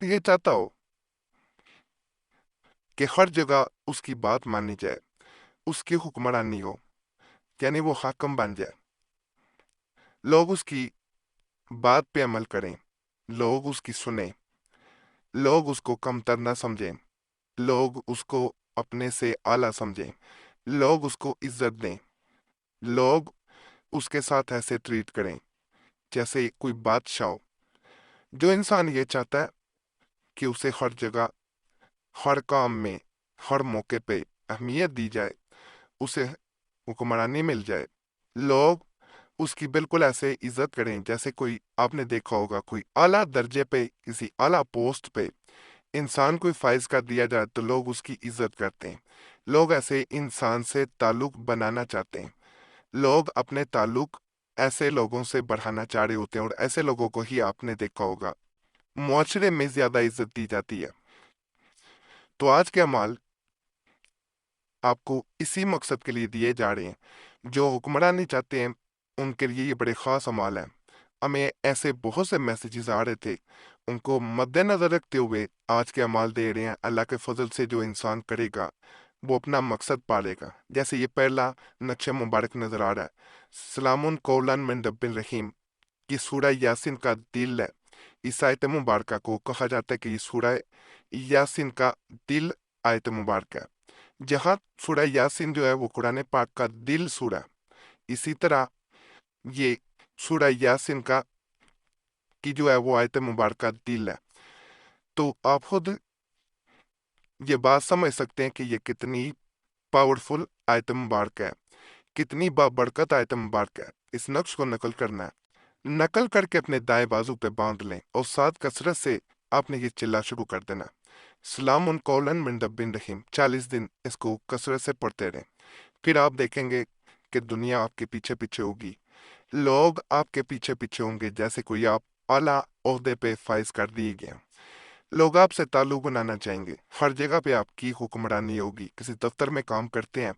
ये चाहता हो कि हर जगह उसकी बात मानी जाए, उसकी हुक्मरानी हो, यानी वो हाकम बन जाए, लोग उसकी बात पे अमल करें, लोग उसकी सुने, लोग उसको कमतर ना समझें, लोग उसको अपने से आला समझें, लोग उसको इज्जत दें, लोग उसके साथ ऐसे ट्रीट करें जैसे कोई बादशाह हो। जो इंसान ये चाहता है कि उसे हर जगह, हर काम में, हर मौके पे अहमियत दी जाए, उसे हुक्मरानी मिल जाए, लोग उसकी बिल्कुल ऐसे इज्जत करें जैसे कोई, आपने देखा होगा कोई आला दर्जे पे, किसी आला पोस्ट पे इंसान कोई फाइज कर दिया जाए तो लोग उसकी इज्जत करते हैं। लोग ऐसे इंसान से ताल्लुक बनाना चाहते हैं, लोग अपने ताल्लुक ऐसे लोगों से बढ़ाना चाह रहे होते हैं, और ऐसे लोगों को ही आपने देखा होगा मुआशरे में ज्यादा इज्जत दी जाती है। तो आज के अमाल आपको इसी मकसद के लिए दिए जा रहे हैं। जो हुक्मरानी चाहते हैं उनके लिए ये बड़े ख़ास अमाल हैं। हमें ऐसे बहुत से मैसेजेस आ रहे थे, उनको मद्देनजर रखते हुए आज के अमाल दे रहे हैं। अल्लाह के फजल से जो इंसान करेगा वो अपना मकसद पालेगा। जैसे ये पहला नक्शा मुबारक नजर आ रहा है, सलामुन कौलन मिन रब्बिर रहीम। ये सूरह यासीन का दिल है। इस आयत मुबारक को कहा जाता है कि ये सूरह यासीन का दिल आयत मुबारक है। जहाँ सूरह यासीन जो है वो कुरान पाक का दिल सूरह, इसी तरह ये सूरह यासीन का की जो है वो आयत मुबारक दिल है। तो आप खुद ये बात समझ सकते हैं कि ये कितनी पावरफुल आयत मुबारक है, कितनी बाबरकत आयत मुबारक है। इस नक्श को नकल करना है, नकल करके अपने दाएं बाजू पे बांध लें और साथ कसरत से आपने ये चिल्ला शुरू कर देना, सलाम उन कौलन मिन रब्बिन रहीम। 40 दिन इसको कसरत से पढ़ते रहें। फिर आप देखेंगे कि दुनिया आपके पीछे पीछे होगी, लोग आपके पीछे पीछे होंगे जैसे कोई आप आला ओहदे पे फाइज कर दिए गए हैं। लोग आपसे ताल्लुक बनाना चाहेंगे, हर जगह पे आपकी हुक्मरानी होगी। किसी दफ्तर में काम करते हैं,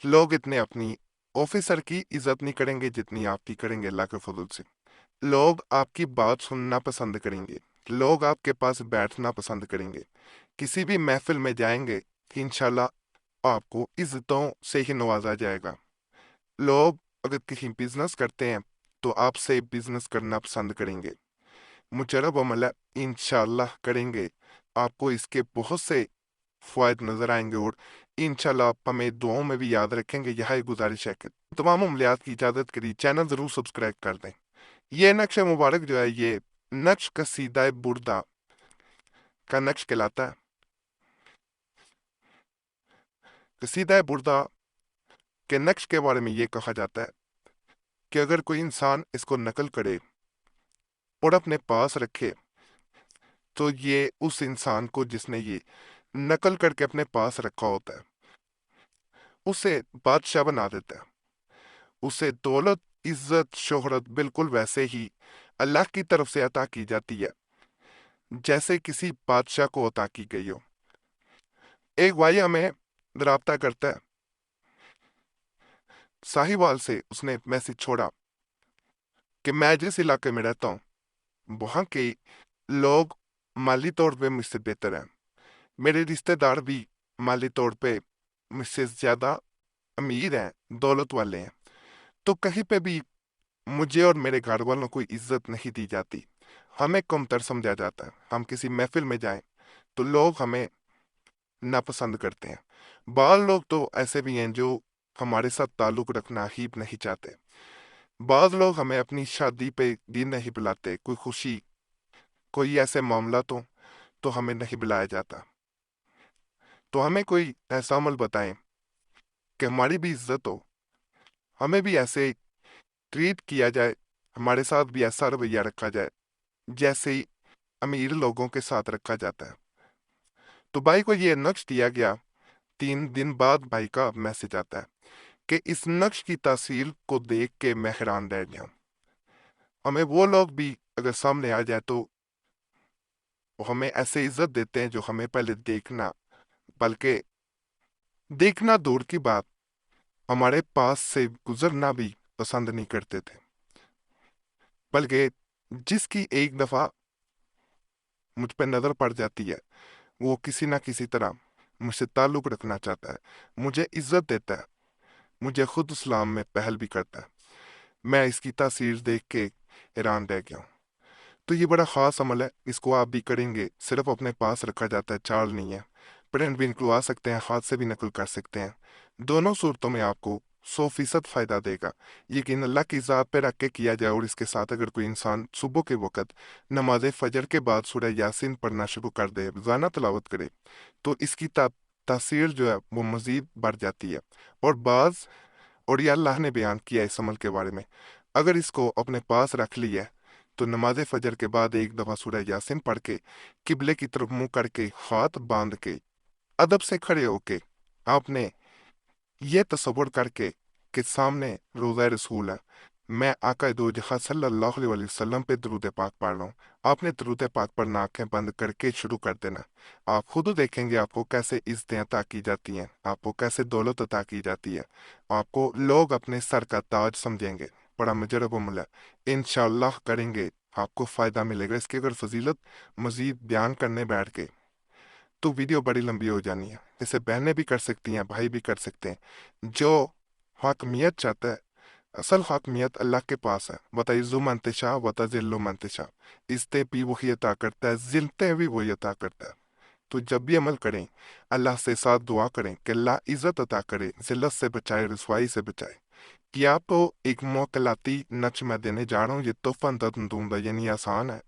लोग इतने अपनी ऑफिसर की इज्जत नहीं करेंगे जितनी आपकी करेंगे अल्लाह के फजल से। लोग आपकी बात सुनना पसंद करेंगे, लोग आपके पास बैठना पसंद करेंगे। किसी भी महफिल में जाएंगे कि इंशाल्लाह आपको इज्जतों से ही नवाजा जाएगा। लोग अगर किसी बिजनेस करते हैं तो आपसे बिजनेस करना पसंद करेंगे, मुजरब अमल है, इंशाल्लाह करेंगे। आपको इसके बहुत से फायदे नजर आएंगे, और इंशाल्लाह आप हमें दुआओं में भी याद रखेंगे। यह एक गुजारिश है कि तमाम अमलियात की इजाजत करी, चैनल जरूर सब्सक्राइब कर दें। ये नक्श मुबारक जो है ये नक्श कसीदा बुर्दा का नक्श कहलाता है। कसीदा बुर्दा के नक्श के बारे में ये कहा जाता है कि अगर कोई इंसान इसको नकल करे और अपने पास रखे तो ये उस इंसान को जिसने ये नकल करके अपने पास रखा होता है उसे बादशाह बना देता है। उसे दौलत, इज्जत, शोहरत बिल्कुल वैसे ही अल्लाह की तरफ से अता की जाती है जैसे किसी बादशाह को अता की गई हो। एक भाई हमें राब्ता करता है साहिवाल से, उसने मैसेज छोड़ा कि मैं जिस इलाके में रहता हूँ वहाँ के लोग माली तौर पे मुझसे बेहतर हैं, मेरे रिश्तेदार भी माली तौर पे मुझसे ज्यादा अमीर हैं, दौलत वाले हैं। तो कहीं पे भी मुझे और मेरे घर वालों को इज्जत नहीं दी जाती, हमें कमतर समझा जाता है। हम किसी महफिल में जाएं तो लोग हमें नापसंद करते हैं। बाल लोग तो ऐसे भी हैं जो हमारे साथ ताल्लुक रखना ही नहीं चाहते। बाज लोग हमें अपनी शादी पे भी नहीं बुलाते, कोई खुशी, कोई ऐसे मामला तो हमें नहीं बुलाया जाता। तो हमें कोई ऐसा अमल बताएं कि हमारी भी इज्जत हो, हमें भी ऐसे ट्रीट किया जाए, हमारे साथ भी ऐसा रवैया रखा जाए जैसे ही अमीर लोगों के साथ रखा जाता है। तो भाई को ये नक्श दिया गया। 3 दिन बाद भाई का मैसेज आता है कि इस नक्श की तासीर को देख के मैं हैरान रह गया। हमें वो लोग भी अगर सामने आ जाए तो वो हमें ऐसे इज्जत देते हैं जो हमें पहले देखना, बल्कि देखना दूर की बात, हमारे पास से गुजरना भी पसंद नहीं करते थे। बल्कि जिसकी एक दफा मुझ पे नज़र पड़ जाती है, वो किसी ना किसी तरह मुझसे ताल्लुक़ रखना चाहता है, मुझे इज़्ज़त देता है, मुझे खुद इस्लाम में पहल भी करता है। मैं इसकी तासीर देख के हैरान रह गया हूँ। तो ये बड़ा ख़ास अमल है, इसको आप भी करेंगे, सिर्फ अपने पास रखा जाता है, चाल नहीं है। प्रिंट भी निकलवा सकते हैं, हाथ से भी नकल कर सकते हैं। दोनों सूरतों में आपको 100% फ़ायदा देगा। यकीन अल्लाह की ज़ात पे रख के किया जाए, और इसके साथ अगर कोई इंसान सुबह के वक़्त नमाज फजर के बाद सूरह यासीन पढ़ना शुरू कर दे, रोज़ाना तिलावत करे, तो इसकी तासीर जो है वो मज़ीद बढ़ जाती है। और ये अल्लाह ने बयान किया इस अमल के बारे में, अगर इसको अपने पास रख लिया तो नमाज फजर के बाद एक दफ़ा सूरह यासीन पढ़ के, किबले की तरफ मुंह करके, हाथ बांध के, अदब से खड़े होके, आपने ये तसव्वुर करके कि सामने रोज़ा रसूल है, मैं आका दो जहां सल्लल्लाहु अलैहि वसल्लम पे दरूद पाक पढ़ रहा हूँ। आपने दरूद पाक पढ़ना आंखें बंद करके शुरू कर देना। आप खुद देखेंगे आपको कैसे इज़्ज़तें अता की जाती हैं, आपको कैसे दौलत अता की जाती है, आपको लोग अपने सर का ताज समझेंगे। बड़ा मुजरब अमल है, इंशाअल्लाह करेंगे, आपको फ़ायदा मिलेगा। इसकी अगर फजीलत मज़ीद बयान करने बैठ के तो वीडियो बड़ी लंबी हो जानी है। इसे बहनें भी कर सकती हैं, भाई भी कर सकते हैं। जो हाकमियत चाहता है, असल हाकमियत अल्लाह के पास है। वतइज़्ज़ु मन तशा वतज़िल्लु मन तशा, इज़्ज़तें भी वही अता करता है, ज़िल्लतें भी वही अता करता है। तो जब भी अमल करें, अल्लाह से साथ दुआ करें कि अल्लाह इज़्ज़त अता करे, ज़िल्लत से बचाए, रुसवाई से बचाए। कि आपको एक मोकलाती नच मैं देने जा रहा हूँ, ये तोहफा दूंगा, यानी आसान है,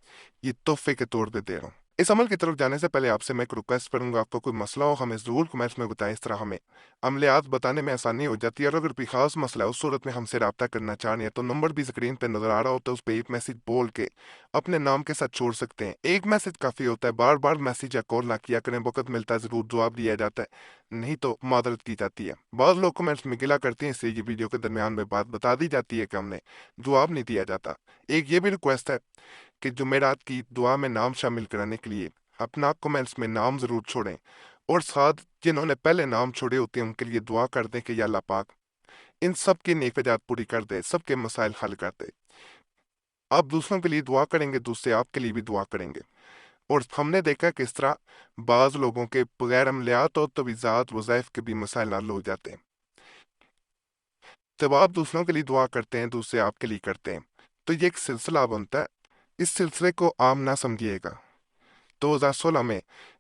ये तोहफे के तौर पे दे रहा हूँ। इस अमल की तरफ जाने से पहले आपसे मैं एक रिक्वेस्ट करूंगा, आपको कोई मसला हो हमें ज़रूर कमेंट्स में बताएं। इस तरह हमें अमलियात बताने में आसानी हो जाती है। और अगर कोई खास मसला है, उस सूरत में हमसे रब्ता करना चाहें तो नंबर भी स्क्रीन पे नज़र आ रहा होता है, उस पर एक मैसेज बोल के अपने नाम के साथ छोड़ सकते हैं। एक मैसेज काफ़ी होता है, बार बार मैसेज या कॉल ना किया करें, वक्त मिलता है ज़रूर जवाब दिया जाता है, नहीं तो मादरत की जाती है। बहुत लोग कमेंट्स में गिला करते हैं, इसलिए ये वीडियो के दरमियान में बात बता दी जाती है कि हमने जवाब नहीं दिया जाता। एक ये भी रिक्वेस्ट है कि जुमेरात की दुआ में नाम शामिल कराने के लिए अपना कमेंट्स में नाम ज़रूर छोड़ें, और साथ जिन्होंने पहले नाम छोड़े होते हैं उनके लिए दुआ कर दें कि या अल्लाह पाक इन सब की नेफ़जात पूरी कर दे, सबके मसाइल हल कर दे। आप दूसरों के लिए दुआ करेंगे, दूसरे आपके लिए भी दुआ करेंगे। और हमने देखा कि इस तरह बाज़ लोगों के बगैर अमलियात और तवीज़ात वज़ाइफ के भी मसाइल हल हो जाते हैं। जब आप दूसरों के लिए दुआ करते हैं, दूसरे आपके लिए करते हैं, तो ये एक सिलसिला बनता है। इस सिलसिले को आम ना समझिएगा। 2016 में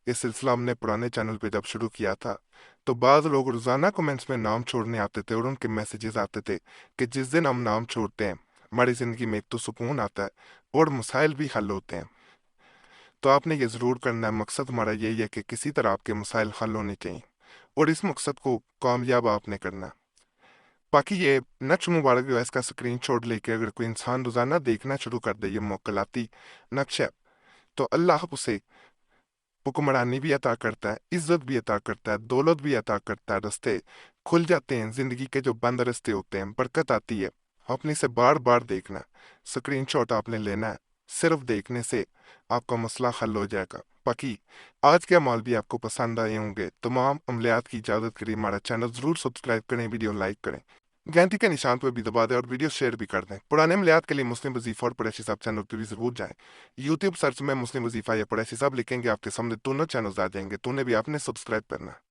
ये सिलसिला हमने पुराने चैनल पे जब शुरू किया था, तो बाद लोग रोज़ाना कमेंट्स में नाम छोड़ने आते थे, और उनके मैसेजेस आते थे कि जिस दिन हम नाम छोड़ते हैं हमारी ज़िंदगी में एक तो सुकून आता है और मसाइल भी हल होते हैं। तो आपने ये ज़रूर करना है। मकसद हमारा यही है कि किसी तरह आपके मसाइल हल होने चाहिए, और इस मकसद को कामयाब आपने करना है। बाकी ये नक्श मुबारक जो है, इसका स्क्रीन शॉट लेके अगर कोई इंसान रोज़ाना देखना शुरू कर दे, ये मोकलाती नक्श है, तो अल्लाह उसे हुक्मरानी भी अता करता है, इज्जत भी अता करता है, दौलत भी अता करता है, रास्ते खुल जाते हैं, जिंदगी के जो बंद रास्ते होते हैं, बरकत आती है। आपने इसे बार बार देखना, स्क्रीनशॉट आपने लेना है, सिर्फ देखने से आपका मसला हल हो जाएगा। बाकी आज के अमाल भी आपको पसंद आए होंगे। तमाम अमलियात की इजाज़त के लिए हमारा चैनल ज़रूर सब्सक्राइब करें, वीडियो लाइक करें, घंटी के निशान पर भी दबा दें, और वीडियो शेयर भी कर दें। पुराने अमलियात के लिए मुस्लिम वजीफ़ा और कुरैशी साहब चैनल पर भी ज़रूर जाएं। यूट्यूब सर्च में मुस्लिम वजीफ़ा या कुरैशी साहब लिखेंगे, आपके सामने दोनों चैनल्स आ जाएंगे, तो उन्हें भी आपने सब्सक्राइब करना है।